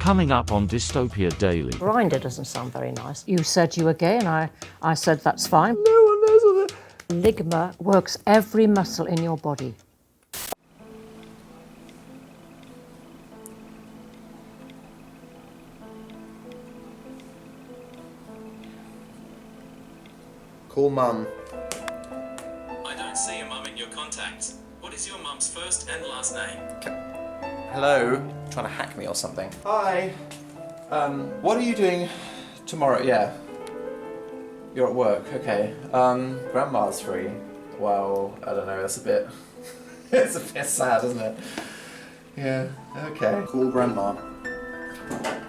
Coming up on Dystopia Daily. Grinder doesn't sound very nice. You said you were gay, and I said that's fine. No one knows what it. Ligma works every muscle in your body. Call mum. I don't see a mum in your contacts. What is your mum's first and last name? Hello? Trying to hack me or something. Hi. What are you doing tomorrow? Yeah. You're at work, okay. Grandma's free. Well, I don't know, that's a bit... it's a bit sad, isn't it? Yeah, okay. Call grandma.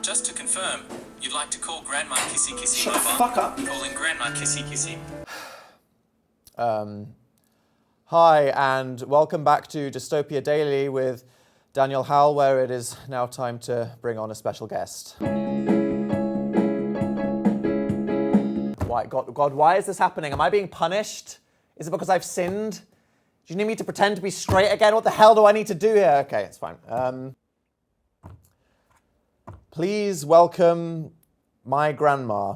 Just to confirm, you'd like to call Grandma Kissy Kissy Shut the Mobile? fuck up. Calling Grandma Kissy Kissy. Hi, and welcome back to Dystopia Daily with Daniel Howell, where it is now time to bring on a special guest. Why, God, why is this happening? Am I being punished? Is it because I've sinned? Do you need me to pretend to be straight again? What the hell do I need to do here? Okay, it's fine. Please welcome my grandma.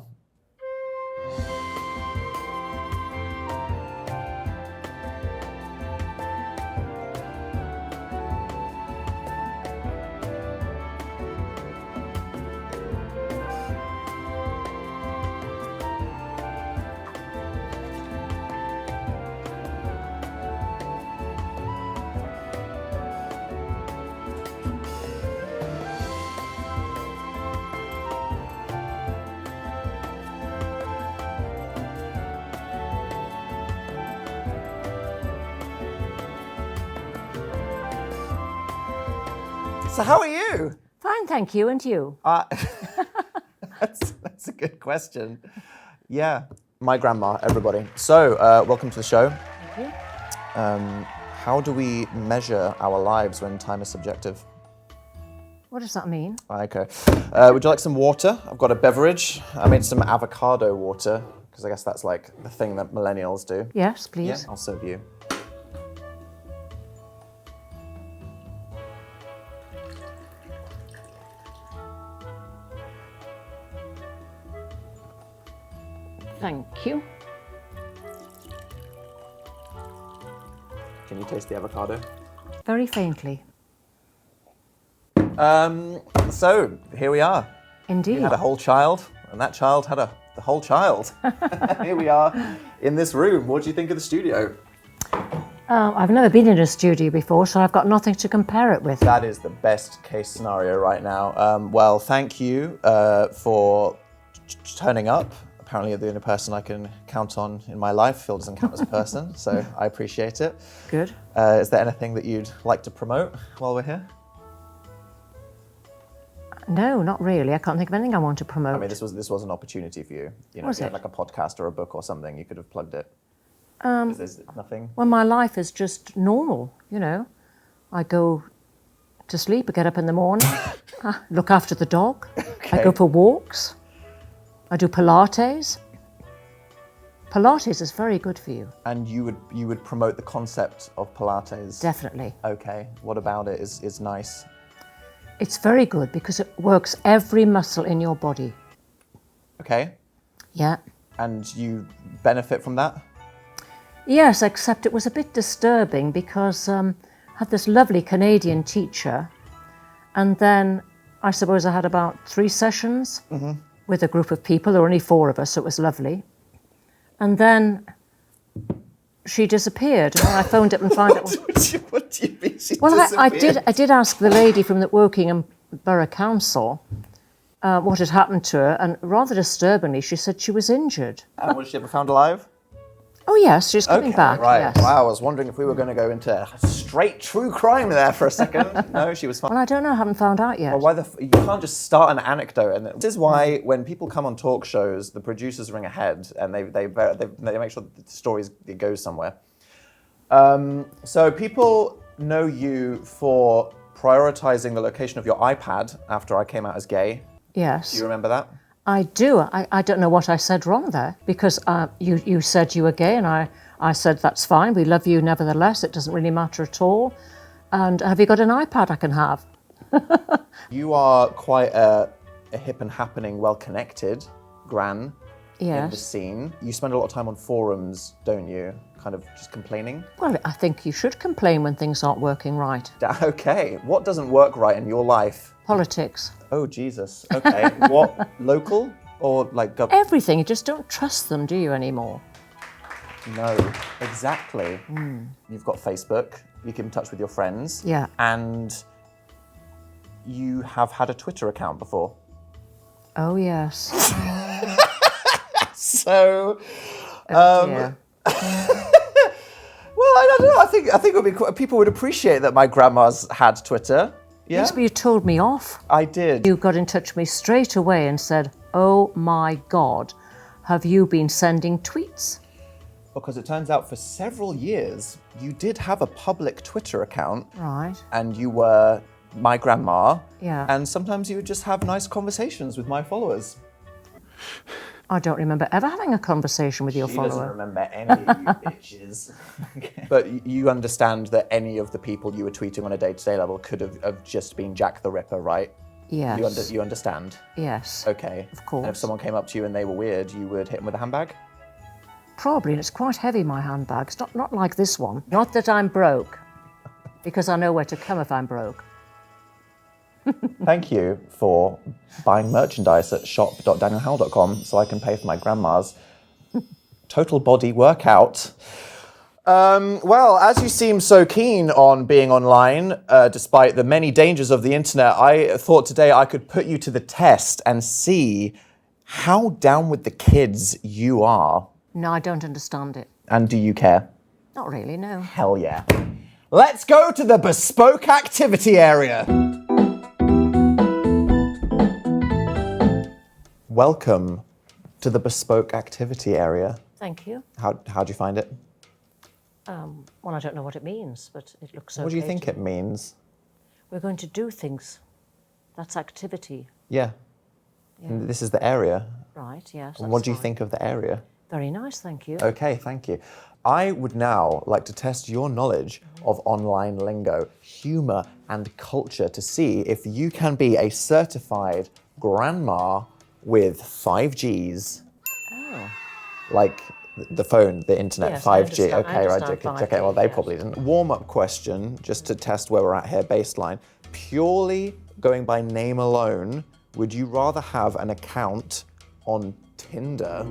So how are you? Fine, thank you, and you? That's a good question. Yeah, my grandma, everybody. So, welcome to the show. Thank you. How do we measure our lives when time is subjective? What does that mean? Okay. Would you like some water? I've got a beverage. I made some avocado water, because I guess that's like the thing that millennials do. Yes, please. Yeah, I'll serve you. Thank you. Can you taste the avocado? Very faintly. So, here we are. Indeed. You had a whole child, and that child had the whole child. Here we are in this room. What do you think of the studio? I've never been in a studio before, so I've got nothing to compare it with. That is the best case scenario right now. Well, thank you for turning up. Apparently you're the only person I can count on in my life. Phil doesn't count as a person, so I appreciate it. Good. Is there anything that you'd like to promote while we're here? No, not really. I can't think of anything I want to promote. I mean, this was an opportunity for you. You know, if you had like a podcast or a book or something, you could have plugged it. There's nothing? Well, my life is just normal, you know. I go to sleep, I get up in the morning, I look after the dog, I go for walks, I do Pilates. Pilates is very good for you. And you would promote the concept of Pilates? Definitely. Okay. What about it is nice? It's very good because it works every muscle in your body. Okay. Yeah. And you benefit from that? Yes, except it was a bit disturbing because I had this lovely Canadian teacher, and then I suppose I had about 3 sessions with a group of people. There were only 4 of us, so it was lovely. And then she disappeared, and I phoned up and found out. What do you mean she Well, disappeared? I did ask the lady from the Wokingham Borough Council what had happened to her, and rather disturbingly, she said she was injured. And was she ever found alive? Oh yes, she's coming back. Right. Yes. Wow, I was wondering if we were going to go into straight true crime there for a second. No, she was fine. Well, I don't know. I haven't found out yet. Well, why you can't just start an anecdote, and this is why when people come on talk shows, the producers ring ahead and they make sure that the stories it goes somewhere. So people know you for prioritizing the location of your iPad after I came out as gay. Yes. Do you remember that? I do. I don't know what I said wrong there, because you said you were gay, and I said that's fine. We love you nevertheless. It doesn't really matter at all. And have you got an iPad I can have? You are quite a hip and happening, well-connected gran in the Yes. scene. You spend a lot of time on forums, don't you? Kind of just complaining. Well, I think you should complain when things aren't working right. Okay, what doesn't work right in your life? Politics. Oh, Jesus. Okay, what, local or like government? Everything. You just don't trust them, do you, anymore? No, exactly. You've got Facebook, you keep in touch with your friends. Yeah. And you have had a Twitter account before. Oh, yes. So, Yeah. well, I don't know. I think it would be people would appreciate that my grandma's had Twitter. Yeah, Yes, but you told me off. I did. You got in touch with me straight away and said, "Oh my God, have you been sending tweets?" Because it turns out for several years you did have a public Twitter account, Right. and you were my grandma. Yeah. And sometimes you would just have nice conversations with my followers. I don't remember ever having a conversation with your She doesn't follower. remember any of you bitches. But you understand that any of the people you were tweeting on a day-to-day level could have just been Jack the Ripper, right? Yes. You understand? Yes. Okay. Of course. And if someone came up to you and they were weird, you would hit them with a handbag? Probably, and it's quite heavy, my handbag. It's not like this one. Not that I'm broke, because I know where to come if I'm broke. Thank you for buying merchandise at shop.danielhowell.com so I can pay for my grandma's total body workout. Well, as you seem so keen on being online, despite the many dangers of the internet, I thought today I could put you to the test and see how down with the kids you are. No, I don't understand it. And do you care? Not really, no. Hell yeah. Let's go to the bespoke activity area. Welcome to the bespoke activity area. Thank you. How'd you find it? Well, I don't know what it means, but it looks okay. What do you think to it means? We're going to do things. That's activity. Yeah. And this is the area. Right, yes. And what that's do you fine. think of the area? Very nice, thank you. Okay, thank you. I would now like to test your knowledge of online lingo, humor, and culture to see if you can be a certified grandma with 5Gs. Oh. Like the phone, the internet, Yes, I 5G. understand- I Okay, right. understand Okay, 5G, well, they yes. probably didn't. Warm-up question, just to test where we're at here, baseline. Purely going by name alone, would you rather have an account on Tinder,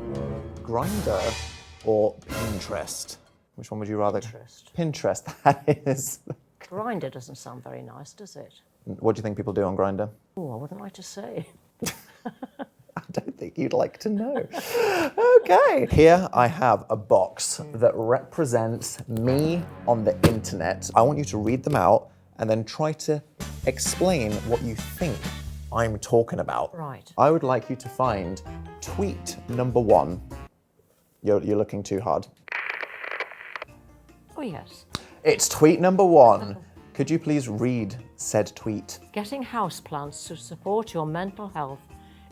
Grindr, or Pinterest? Which one would you rather? Pinterest. Pinterest, that is. Grindr doesn't sound very nice, does it? What do you think people do on Grindr? Oh, I wouldn't like to say. I don't think you'd like to know. Okay. Here I have a box that represents me on the internet. I want you to read them out and then try to explain what you think I'm talking about. Right. I would like you to find tweet number 1. You're looking too hard. Oh, yes. It's tweet number 1. Could you please read said tweet? Getting houseplants to support your mental health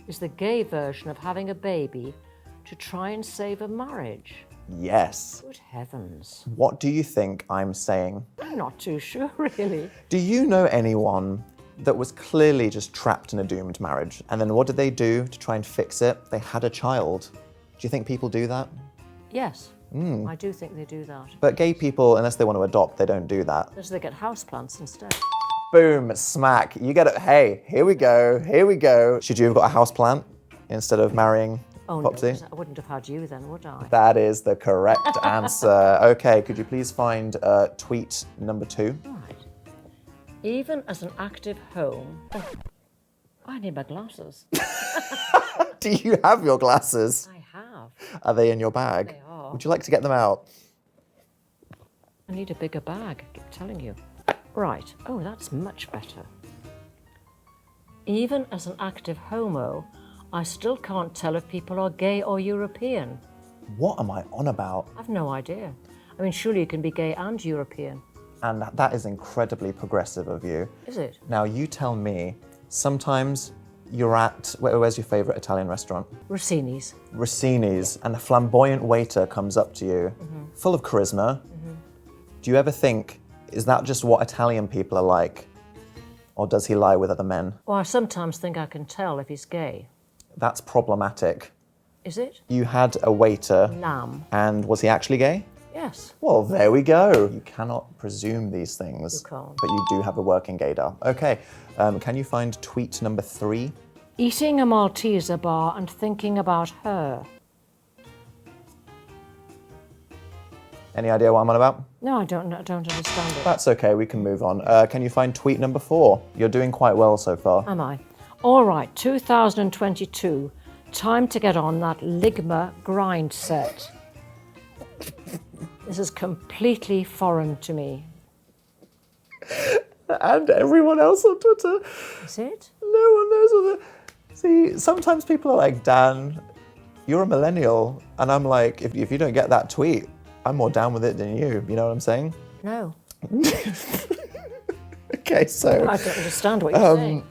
is the gay version of having a baby to try and save a marriage. Yes. Good heavens. What do you think I'm saying? I'm not too sure, really. Do you know anyone that was clearly just trapped in a doomed marriage? And then what did they do to try and fix it? They had a child. Do you think people do that? Yes, I do think they do that. But gay people, unless they want to adopt, they don't do that. Because they get houseplants instead. Boom, smack. You get it. Hey, here we go. Here we go. Should you have got a house plant instead of marrying Oh, no, Popsy? 'cause I wouldn't have had you then, would I? That is the correct answer. Okay, could you please find tweet number 2? Right. Even as an active home... Oh, I need my glasses. Do you have your glasses? I have. Are they in your bag? They are. Would you like to get them out? I need a bigger bag, I keep telling you. Right. Oh, that's much better. Even as an active homo, I still can't tell if people are gay or European. What am I on about? I've no idea. I mean, surely you can be gay and European. And that is incredibly progressive of you. Is it? Now, you tell me, sometimes you're at, where's your favourite Italian restaurant? Rossini's. Rossini's, and a flamboyant waiter comes up to you, full of charisma. Do you ever think, is that just what Italian people are like? Or does he lie with other men? Well, I sometimes think I can tell if he's gay. That's problematic. Is it? You had a waiter. Lamb. And was he actually gay? Yes. Well, there we go. You cannot presume these things. You can't. But you do have a working gaydar. Okay, can you find tweet number 3? Eating a Malteser bar and thinking about her. Any idea what I'm on about? No, I don't understand it. That's okay, we can move on. Can you find tweet number 4? You're doing quite well so far. Am I? All right, 2022. Time to get on that Ligma grind set. This is completely foreign to me. And everyone else on Twitter. Is it? No one knows what the... See, sometimes people are like, Dan, you're a millennial. And I'm like, if you don't get that tweet, I'm more down with it than you. You know what I'm saying? No. Okay, so... I don't understand what you're saying.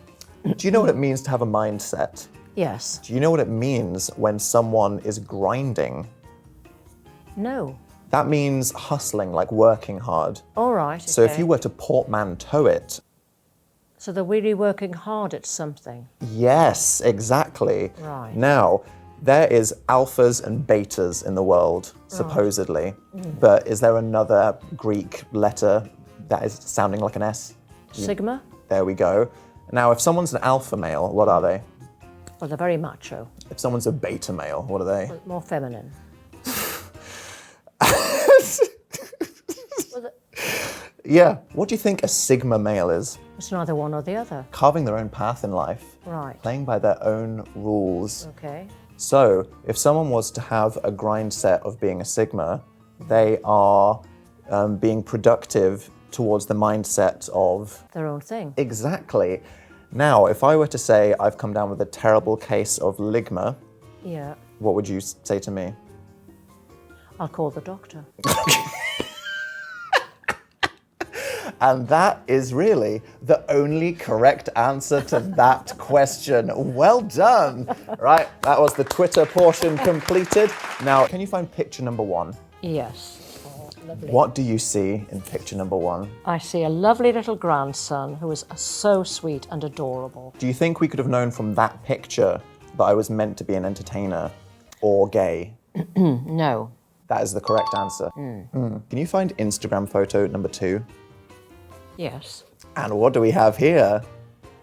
Do you know what it means to have a mindset? Yes. Do you know what it means when someone is grinding? No. That means hustling, like working hard. All right. So if okay. you were to portmanteau it... So they're really working hard at something. Yes, exactly. Right. Now, there is alphas and betas in the world, supposedly. But is there another Greek letter that is sounding like an S? Sigma? There we go. Now, if someone's an alpha male, what are they? Well, they're very macho. If someone's a beta male, what are they? More feminine. Yeah. What do you think a sigma male is? It's neither one or the other. Carving their own path in life. Right. Playing by their own rules. Okay. So, if someone was to have a grind set of being a sigma, they are being productive towards the mindset of... Their own thing. Exactly. Now, if I were to say I've come down with a terrible case of ligma, Yeah. what would you say to me? I'll call the doctor. And that is really the only correct answer to that question. Well done. Right, that was the Twitter portion completed. Now, can you find picture number 1? Yes. Oh, lovely. What do you see in picture number 1? I see a lovely little grandson who is so sweet and adorable. Do you think we could have known from that picture that I was meant to be an entertainer or gay? No. That is the correct answer. Can you find Instagram photo number 2? Yes. And what do we have here?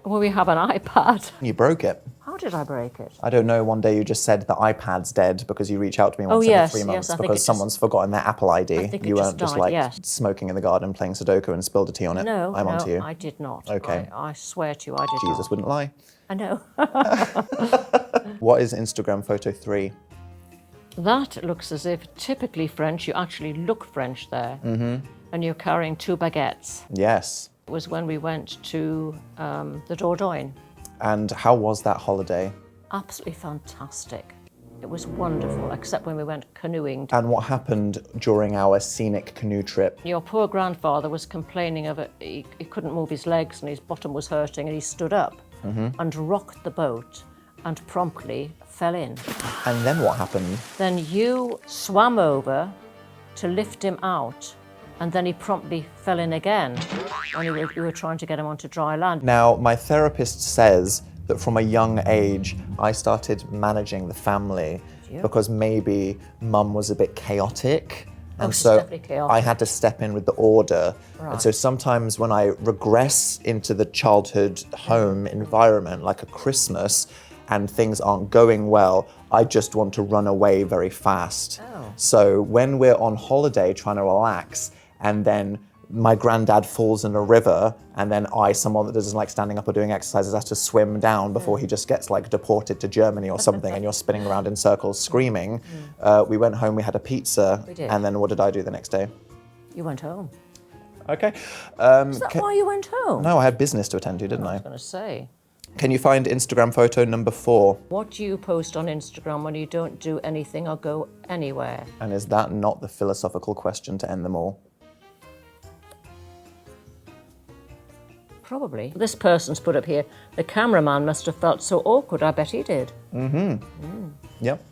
Well, we have an iPad. You broke it. How did I break it? I don't know, one day you just said the iPad's dead because you reach out to me once yes, every 3 months yes, I think because it someone's forgotten their Apple ID. I think it You just weren't just died, like yes. smoking in the garden playing Sudoku and spilled a tea on it. No, I'm onto you. I did not. Okay. I swear to you, I did Jesus not. wouldn't lie. I know. What is Instagram photo 3? That looks as if typically French, you actually look French there. Mm-hmm. And you're carrying 2 baguettes. Yes. It was when we went to the Dordogne. And how was that holiday? Absolutely fantastic. It was wonderful, except when we went canoeing. And what happened during our scenic canoe trip? Your poor grandfather was complaining of it. He couldn't move his legs and his bottom was hurting, and he stood up and rocked the boat and promptly fell in. And then what happened? Then you swam over to lift him out, and then he promptly fell in again when you were trying to get him onto dry land. Now, my therapist says that from a young age, I started managing the family because maybe mum was a bit chaotic. And she's so definitely chaotic. I had to step in with the order. Right. And so sometimes when I regress into the childhood home environment, like a Christmas, and things aren't going well, I just want to run away very fast. Oh. So when we're on holiday trying to relax, and then my granddad falls in a river, and then someone that doesn't like standing up or doing exercises, has to swim down before he just gets like deported to Germany or something, and you're spinning around in circles screaming. We went home, we had a pizza, We did. and then what did I do the next day? You went home. Okay. Is that why you went home? No, I had business to attend to, didn't I I? was going to say. Can you find Instagram photo number 4? What do you post on Instagram when you don't do anything or go anywhere? And is that not the philosophical question to end them all? Probably. This person's put up here, the cameraman must have felt so awkward. I bet he did. Yep.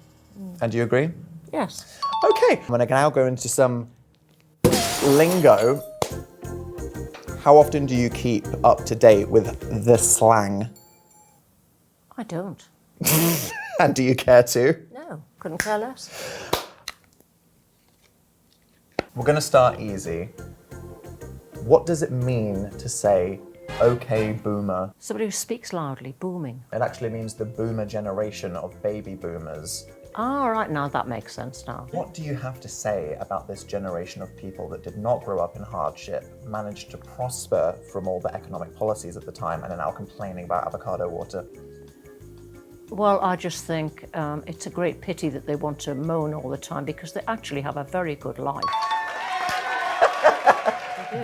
And do you agree? Yes. Okay. I'm going to now go into some lingo. How often do you keep up to date with the slang? I don't. And do you care to? No, couldn't care less. We're going to start easy. What does it mean to say, okay, boomer? Somebody who speaks loudly, booming. It actually means the boomer generation of baby boomers. Ah, right, now that makes sense now. What do you have to say about this generation of people that did not grow up in hardship, managed to prosper from all the economic policies at the time, and are now complaining about avocado water? Well, I just think it's a great pity that they want to moan all the time because they actually have a very good life.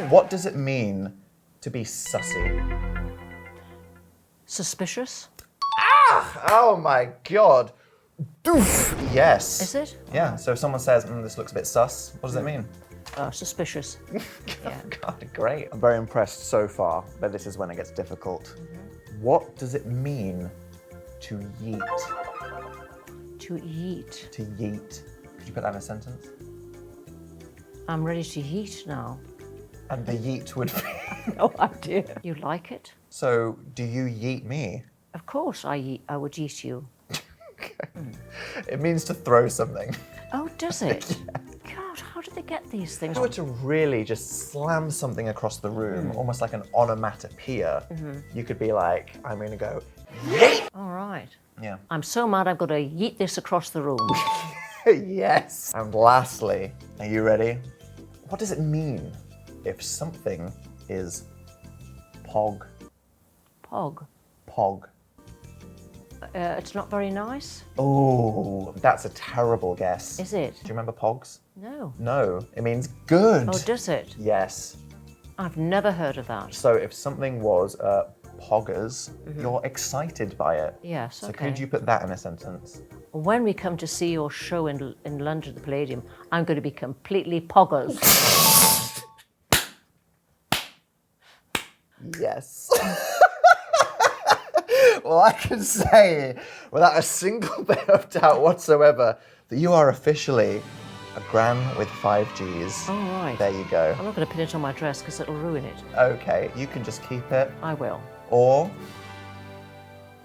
What does it mean to be sussy? Suspicious? Oh my God. Doof. Yes. Is it? Yeah, so if someone says, this looks a bit sus, what does it mean? Suspicious. Yeah. God, great. I'm very impressed so far, but this is when it gets difficult. What does it mean to yeet? To yeet. To yeet. Could you put that in a sentence? I'm ready to yeet now. And the yeet would be... No idea. You like it? So, do you yeet me? Of course I would yeet you. It means to throw something. Oh, does it? God, how did they get these things? If you were to really just slam something across the room, almost like an onomatopoeia, you could be like, I'm going to go, yeet! All right. Yeah. I'm so mad I've got to yeet this across the room. Yes. And lastly, are you ready? What does it mean if something is pog? Pog. Pog. It's not very nice. Oh, that's a terrible guess. Is it? Do you remember pogs? No. No, it means good. Oh, does it? Yes. I've never heard of that. So if something was poggers, you're excited by it. Yes, So okay. could you put that in a sentence? When we come to see your show in London, the Palladium, I'm going to be completely poggers. Yes. Well, I can say, without a single bit of doubt whatsoever, that you are officially a gran with 5 Gs. All right. There you go. I'm not going to pin it on my dress because it'll ruin it. Okay, you can just keep it. I will. Or...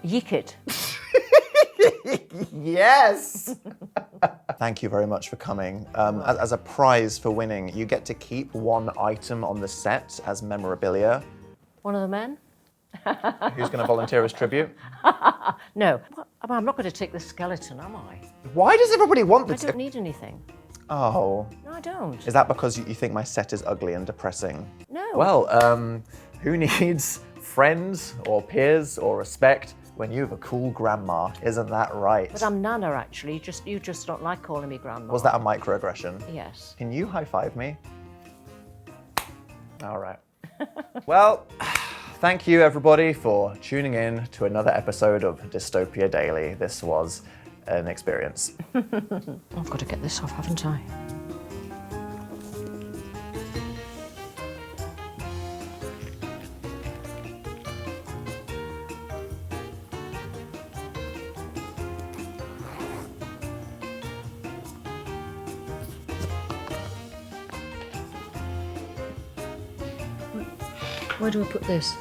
Yeek it. Yes! Thank you very much for coming. As a prize for winning, you get to keep one item on the set as memorabilia. One of the men? Who's going to volunteer as tribute? No. I'm not going to take the skeleton, am I? Why does everybody want I this? don't need anything. Oh. No, I don't. Is that because you think my set is ugly and depressing? No. Well, who needs friends or peers or respect when you have a cool grandma? Isn't that right? But I'm Nana, actually. You just don't like calling me grandma. Was that a microaggression? Yes. Can you high-five me? All right. Well, thank you everybody for tuning in to another episode of Dystopia Daily. This was an experience. I've got to get this off, haven't I? Where do I put this?